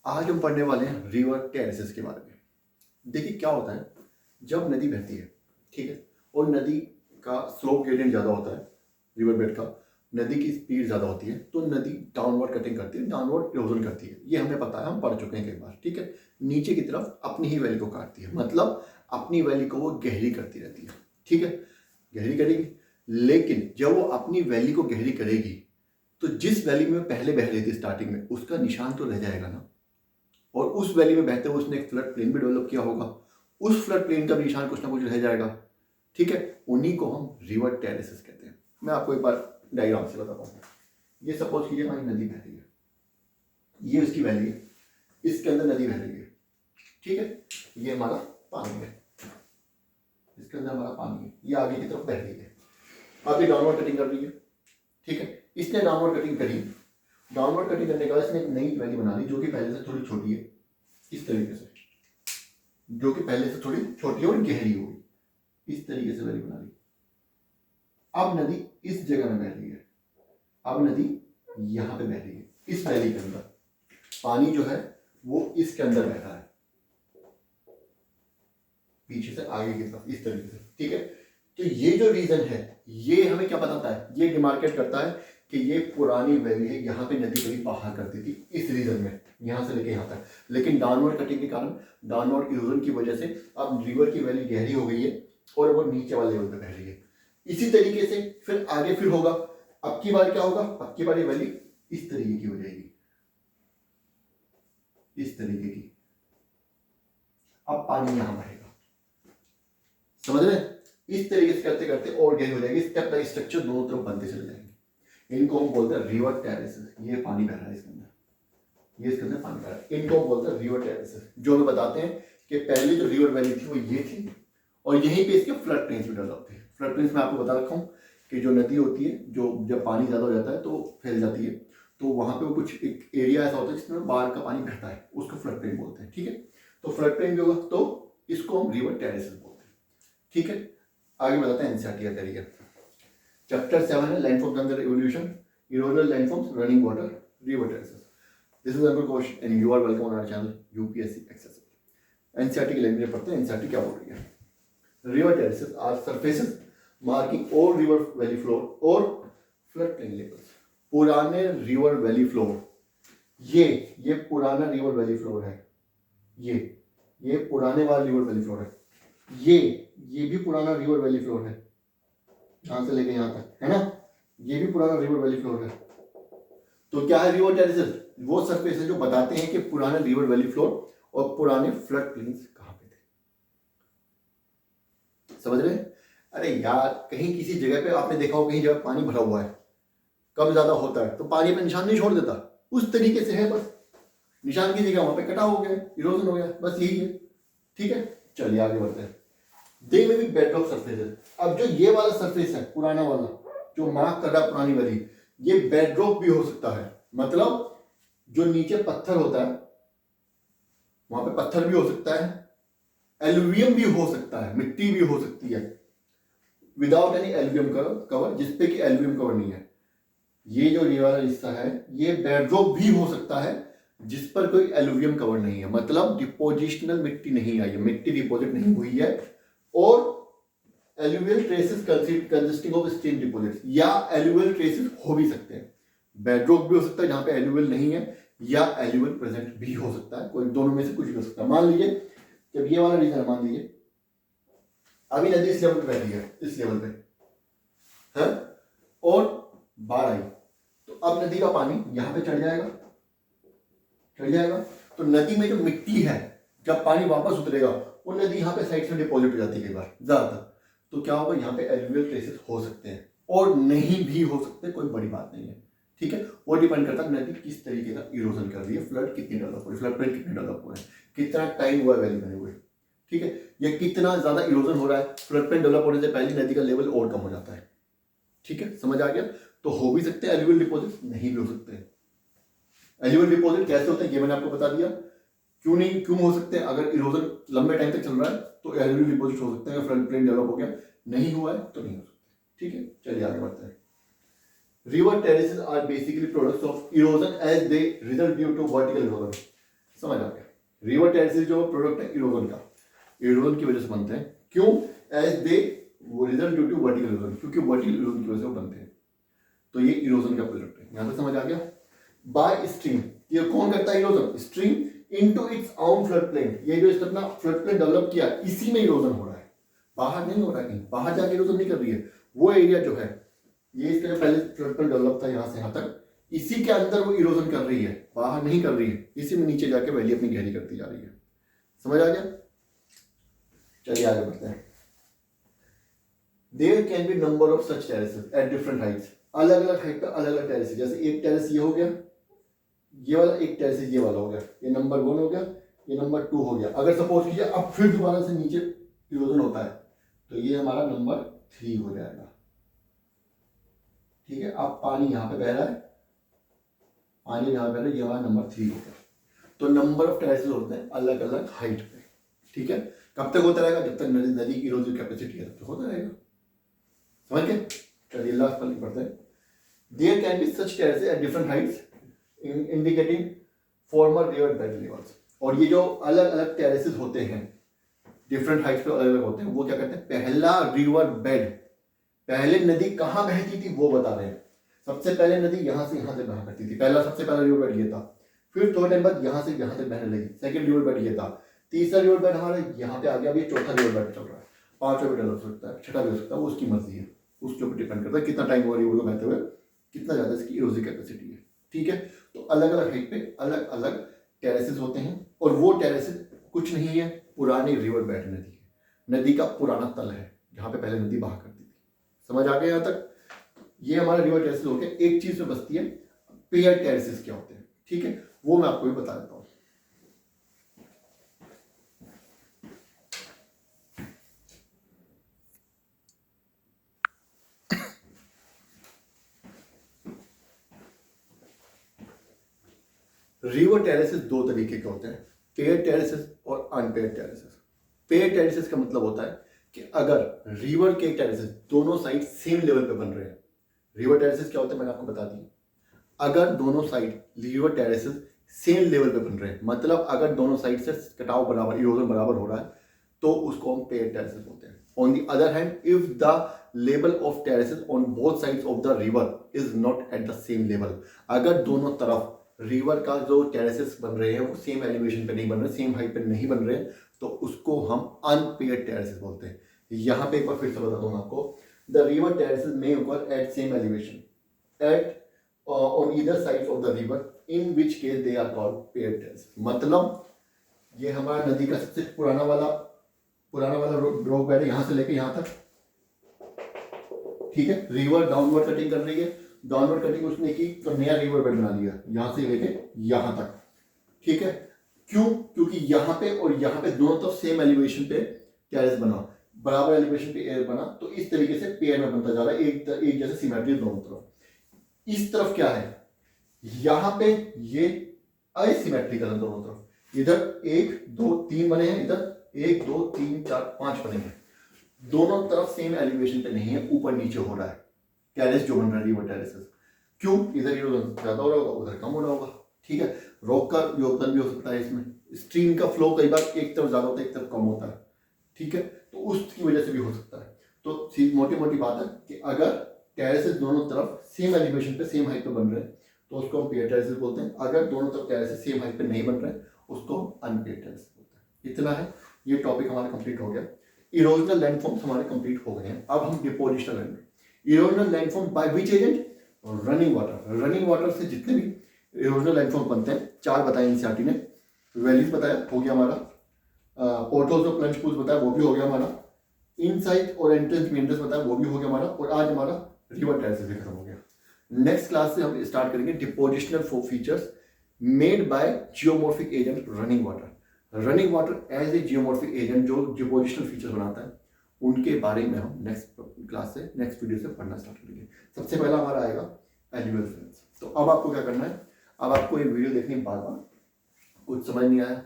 आज हम पढ़ने वाले हैं रिवर टेरेसेस के बारे में। देखिए क्या होता है, जब नदी बहती है, ठीक है, और नदी का स्लोप ग्रेडियंट ज़्यादा होता है, रिवर बेड का, नदी की स्पीड ज़्यादा होती है, तो नदी डाउनवर्ड कटिंग करती है, डाउनवर्ड इरोजन करती है। ये हमें पता है, हम पढ़ चुके हैं कई बार, ठीक है। नीचे की तरफ अपनी ही वैली को काटती है, मतलब अपनी वैली को वो गहरी करती रहती है, ठीक है, गहरी करेगी। लेकिन जब वो अपनी वैली को गहरी करेगी तो जिस वैली में पहले बह रही थी स्टार्टिंग में, उसका निशान तो रह जाएगा ना। और उस वैली में बहते हुए उसने एक फ्लड प्लेन भी डेवलप किया होगा, उस फ्लड प्लेन का भी निशान कुछ ना कुछ रह जाएगा, ठीक है। उन्हीं को हम रिवर टेरेसेस कहते हैं। मैं आपको एक बार डायग्राम से बताता हूँ। ये सपोज कीजिए हमारी नदी बह रही है, ये उसकी वैली है, इसके अंदर नदी बह रही है, ठीक है। ये हमारा पानी है, इसके अंदर हमारा पानी है, ये आगे की तरफ बह रही है। अब ये डाउनवर्ड कटिंग कर रही है, ठीक है। इसने डाउनवर्ड कटिंग करी, डाउनवर्ड कटिंग करने के बाद इसने एक नई वैली बना ली जो कि पहले से थोड़ी छोटी है, इस तरीके से, जो कि पहले से थोड़ी छोटी और गहरी हो गई, इस तरीके से वैली बना ली। अब नदी इस जगह में बह रही है, अब नदी यहां पे बह रही है, इस वैली के अंदर पानी जो है वो इसके अंदर बह रहा है, पीछे से आगे की तरफ, इस तरीके से, ठीक है। तो ये जो रीजन है, ये हमें क्या बताता है, ये डिमार्केट करता है कि ये पुरानी वैली है, यहाँ पे नदी कभी बाहर करती थी, इस रीजन में, यहाँ से लेके यहाँ तक। लेकिन डाउनवर्ड कटिंग के कारण, डाउनवर्ड इरोजन की वजह से अब रिवर की वैली गहरी हो गई है और वो नीचे वाले लेवल पे बह रही है। इसी तरीके से फिर आगे फिर होगा, अब की बार क्या होगा, अब की बार ये वैली इस तरीके की हो जाएगी, इस तरीके की। अब पानी यहां बहेगा, समझ रहे हैं। इस तरीके से करते करते और गहरी हो जाएगी, स्टेप बाय स्ट्रक्चर दोनों तरफ बनते चले जाएंगे। इनको हम बोलते हैं रिवर टेरेसेस। ये पानी बह रहा है इसके अंदर, ये इसके अंदर पानी बह रहा है, इनको हम बोलते हैं रिवर टेरेसेस। जो हमें बताते हैं कि पहले जो रिवर वैली थी वो ये थी, और यहीं पे इसके फ्लड प्लेन्स भी डेवलप थे। फ्लड प्लेन्स में आपको बता रखा हूँ कि जो नदी होती है, जो जब पानी ज़्यादा हो जाता है तो फैल जाती है, तो वहाँ पे वो कुछ एक एरिया ऐसा होता है जिसमें बाढ़ का पानी बहता है, उसको फ्लड प्लेन बोलते हैं, ठीक है। तो फ्लड प्लेन भी होगा तो इसको हम रिवर टेरेसेस बोलते हैं, ठीक है। आगे बताते हैं एनसीईआरटी का तरीका। चैप्टर 7 है landforms under evolution, erosional landforms, running water, river terraces. This is Ankur question and you are welcome on our channel UPSC accessible. NCERT की लैंग्वेज पढ़ते हैं, एनसीईआरटी क्या बोल रही है। River terraces are surfaces marking all river valley floor और flood plain levels. पुराने river valley floor, ये पुराना रिवर वैली फ्लोर है, ये पुराने वाला रिवर वैली फ्लोर है, ये भी पुराना रिवर वैली फ्लोर है, यहां से लेके यहां तक, है ना। ये भी पुराना रिवर वैली फ्लोर है। तो क्या है रिवर टेरेसेस, वो सरफेस है जो बताते हैं कि पुराने रिवर वैली फ्लोर और पुराने फ्लड प्लेन्स कहां पे थे, समझ रहे हैं। अरे यार, कहीं किसी जगह पे आपने देखा हो, कहीं जगह पानी भरा हुआ है, कब ज्यादा होता है तो पानी पे निशान नहीं छोड़ देता, उस तरीके से है, बस निशान की जगह वहां पे कटा हो गया, इरोजन हो गया, बस यही है, ठीक है। चलिए आगे बढ़ते हैं। दे में भी बेडरॉक सरफेस है। अब जो ये वाला सरफेस है, पुराना वाला जो मार्क कर रहा है पुरानी वाली, ये बेडरॉक भी हो सकता है, मतलब जो नीचे पत्थर होता है वहां पे पत्थर भी हो सकता है, एल्यूवियम भी हो सकता है, मिट्टी भी हो सकती है, विदाउट एनी एल्यूवियम कवर, जिसपे कि एल्यूवियम कवर नहीं है। ये वाला हिस्सा है, ये बेडरॉक भी हो सकता है जिस पर कोई एल्यूवियम कवर नहीं है, मतलब डिपोजिशनल मिट्टी नहीं आई है, मिट्टी डिपोजिट नहीं हुई है। और alluvial traces consisting of stream deposits, या एल्यूवियल ट्रेसेस हो भी सकते हैं। बेडरॉक भी हो सकता है जहां पे एल्यूवियल नहीं है, या एल्यूवियल प्रेजेंट भी हो सकता है, कोई दोनों में से कुछ भी हो सकता है। मान लीजिए जब ये वाला रीजन, मान लीजिए अभी नदी इस लेवल पे बह रही है, इस लेवल पे है, और बाढ़ आई, तो अब नदी का पानी यहां पे चढ़ जाएगा, तो नदी में जो मिट्टी है, जब पानी वापस उतरेगा वो नदी यहाँ पे साइड से डिपॉजिट हो जाती है कई बार ज्यादातर, तो क्या होगा, यहाँ पे एल्यूवियल ट्रेसेस हो सकते हैं और नहीं भी हो सकते, कोई बड़ी बात नहीं है, ठीक है। वो डिपेंड करता है नदी किस तरीके का इरोजन कर रही है, फ्लड कितनी डेवलप हुई, फ्लड प्लेन कितने डेवलप हुए हैं, कितना टाइम हुआ है वैली बने हुए, ठीक है, या कितना ज्यादा इरोजन हो रहा है। फ्लड प्लेन डेवलप होने से पहले नदी का लेवल और कम हो जाता है, ठीक है, समझ आ गया। तो हो भी सकते हैं एल्यूवियल डिपॉजिट, नहीं भी हो सकते हैं। एल्यूवियल डिपॉजिट कैसे होते हैं ये मैंने आपको बता दिया, क्यों हो सकते हैं, अगर इरोजन लंबे टाइम तक चल रहा है तो एल्यूवियल डिपॉजिट हो सकते हैं, फ्लड प्लेन डेवलप हो गया, नहीं हुआ है तो नहीं हो सकते, ठीक है। चलिए आगे बढ़ते हैं। River terraces are basically products of erosion as they result due to vertical erosion. समझ आ गया। रिवर टेरेसेस जो प्रोडक्ट है इरोजन का, इरोजन की वजह से बनते हैं। क्यों? As they result due to vertical erosion, क्योंकि वर्टिकल इरोजन की वजह से वो बनते हैं। तो ये इरोजन का प्रोडक्ट है, यहां पे समझ आ गया। बाय स्ट्रीम, ये कौन करता है erosion? Stream into its own flood plain, ये जो इसने अपना फ्लड प्लेन डेवलप किया इसी में इरोजन हो रहा है, बाहर नहीं हो रहा है कहीं, बाहर जाके इरोजन नहीं कर रही है। वो एरिया जो है ये इसका पहले फ्लड प्लेन डेवलप था यहां से यहां तक, इसी के अंदर वो इरोजन कर रही है, बाहर नहीं कर रही है, इसी में नीचे जाके वैली अपनी गहरी करती जा रही है। समझ आ गया? चलिए आगे बढ़ते हैं। There can be number of such terraces at different heights, अलग अलग हाइट पे अलग अलग टेरेस, जैसे एक टेरेस ये हो गया, ये वाला एक टेरेस ये वाला हो गया, ये नंबर 1 हो गया, ये नंबर 2 हो गया। अगर सपोज कीजिए अब फिर दोबारा से नीचे इरोजन होता है तो ये हमारा नंबर 3 हो जाएगा। ठीक है, अब पानी यहाँ पे बह रहा है, पानी यहाँ बह रहा है, ये हमारा नंबर 3 हो गया। तो नंबर ऑफ टेरेसेस होते हैं अलग अलग हाइट पे। ठीक है, कब तक होता रहेगा? जब तक नदी की इरोजन कैपेसिटी है तब तक होता रहेगा। समझ गए? चलिए लास्ट पर पढ़ते हैं। There can be such terraces at different heights indicating former river bed levels. और ये जो अलग अलग टेरेसेस होते हैं डिफरेंट हाइट्स पे अलग अलग होते हैं, वो क्या कहते हैं? पहला रिवर बेड, पहले नदी कहाँ बहती थी वो बता रहे हैं। सबसे पहले नदी यहाँ से बहा करती थी, पहला सबसे पहला रिवर बेड ये था। फिर थोड़े टाइम बाद यहाँ से यहाँ तक बहने लगी, सेकंड रिवर बेड ये था। तीसरा रिवर बेड हमारा यहाँ पे आ गया, अभी चौथा रिवर बेड चल रहा है, पांचवा बेड हो सकता है, छठा भी हो सकता है, वो उसकी मर्जी है, उसके ऊपर डिपेंड करता है कितना टाइम हुआ रिवर को बहते हुए, कितना ज्यादा इसकी इरोजिव कैपेसिटी है। ठीक है, तो अलग अलग हाइट पे अलग अलग टेरेसेस होते हैं, और वो टेरेसेस कुछ नहीं है, पुरानी रिवर बेड नदी है, नदी का पुराना तल है जहाँ पे पहले नदी बहा करती थी। समझ आ गया यहाँ तक? ये हमारा रिवर टेरेसेस हो गया। एक चीज में बचती है, पेयर टेरेसेस क्या होते हैं। ठीक है, वो मैं आपको भी बता देता हूँ। रिवर टेरेसेस दो तरीके के होते हैं, पेयर टेरेसेस और अनपेयर टेरेसेस। पेयर टेरेसेस का मतलब होता है कि अगर रिवर के टेरेसेस दोनों साइड सेम लेवल पे बन रहे हैं, रिवर टेरेसेस क्या होते हैं मैंने आपको बता दिया। अगर दोनों side river terraces same level पे बन रहे हैं, मतलब अगर दोनों साइड से कटाव बराबर, इरोजन बराबर हो रहा है, तो उसको हम पेयर टेरेसेस बोलते हैं। On the other hand, if the level of terraces on both sides of the river is not at the same level, अगर दोनों तरफ रिवर का जो टेरेसेस बन रहे हैं वो सेम एलिवेशन पे नहीं बन रहे, सेम हाइट पे नहीं बन रहे, तो उसको हम अनपेयर्ड टेरेसेस बोलते हैं। यहाँ पे एक बार फिर से बता दूं आपको, the river terraces may occur at same elevation at on either sides of the river, in which case they are called paired terraces. मतलब ये हमारा नदी का सबसे पुराना वाला रोक बेड है, यहां से लेके यहां तक। ठीक है, रिवर डाउनवर्ड कटिंग कर रही है, डाउनवर्ड कटिंग उसने की तो नया रिवर बेड बना लिया यहां से लेके यहां तक। ठीक है, क्यों? क्योंकि यहां पे और यहां पे दोनों तरफ सेम एलिवेशन पे टेरेस बना, बराबर एलिवेशन पे एयर बना, तो इस तरीके से पेयर में बनता जा रहा है, एक जैसे सिमेट्री दोनों तरफ। इस तरफ क्या है, यहां पे ये असिमेट्रिकल है दोनों तरफ, इधर 1 2 3 बने हैं, इधर 1 2 3 4 5 बने हैं, दोनों तरफ सेम एलिवेशन पे नहीं है, ऊपर नीचे हो रहा है टेरेस जो बन रहा है रिवर टेरेसेस। क्यों? इधर इरोजन ज्यादा हो रहा होगा, उधर कम हो रहा होगा। ठीक है, रॉक का योगदान भी हो सकता है इसमें, स्ट्रीम का फ्लो कई बार एक तरफ ज्यादा होता है एक तरफ कम होता है। ठीक है, तो उसकी वजह से भी हो सकता है। तो मोटी मोटी बात है कि अगर टेरेसेस दोनों तरफ सेम एलिवेशन पे सेम हाइट पे बन रहे हैं तो उसको हम पेयर टेरेसेस बोलते हैं, अगर दोनों तरफ टेरेसेस सेम हाइट पे नहीं बन रहे उसको हम अनपेयर टेरेसेस बोलते हैं। इतना है, ये टॉपिक हमारा कंप्लीट हो गया। इरोजनल लैंडफॉर्म्स हमारे कंप्लीट हो गए हैं। अब हम depositional land, erosional landform by which agent? Running water. Running water से जितने भी इरोजनल लैंडफॉर्म बनते हैं, 4 बताए एनसीईआरटी ने, वैलीज बताया हो गया हमारा, पोर्टल्स और प्लंज पूल्स बताया वो भी हो गया हमारा, इनसाइड और एंट्रेंस मेंटेनेंस बताया वो भी हो गया हमारा, और आज हमारा रिवर टेरेसेस भी खत्म हो गया। नेक्स्ट क्लास से हम स्टार्ट करेंगे depositional features made by geomorphic agent running water. Running water as a geomorphic agent जो डिपोजिशनल फीचर्स बनाता है, उनके बारे में हम नेक्स्ट क्लास से, नेक्स्ट वीडियो से पढ़ना स्टार्ट करेंगे। सबसे पहला हमारा आएगा एल्यूवियल फ्रेंड्स। तो अब आपको क्या करना है, अब आपको ये वीडियो देखने के बाद कुछ समझ नहीं आया